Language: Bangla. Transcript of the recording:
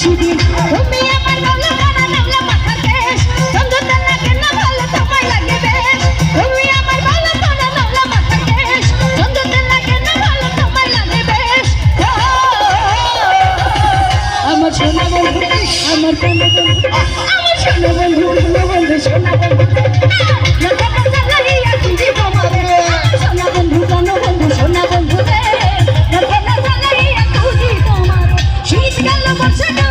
বেশি দিন তুমি আমার ভালো কানা নামলা মাথা দেশ বন্ধুটা লাগে না ভালো তোমায় লাগে বেশ তুমি আমার ভালো কানা নামলা মাথা দেশ বন্ধুটা লাগে না ভালো তোমায় লাগে বেশ আমার সোনা বন্ধু আমার কানা বন্ধু আমার সোনা বন্ধু বন্ধু সোনা বন্ধু না কথা চালাইয়া তুমি তোমারে সোনা বন্ধু কানা বন্ধু সোনা বন্ধু রে না কথা চালাইয়া তুমি তোমারে শীত গেল বর্ষা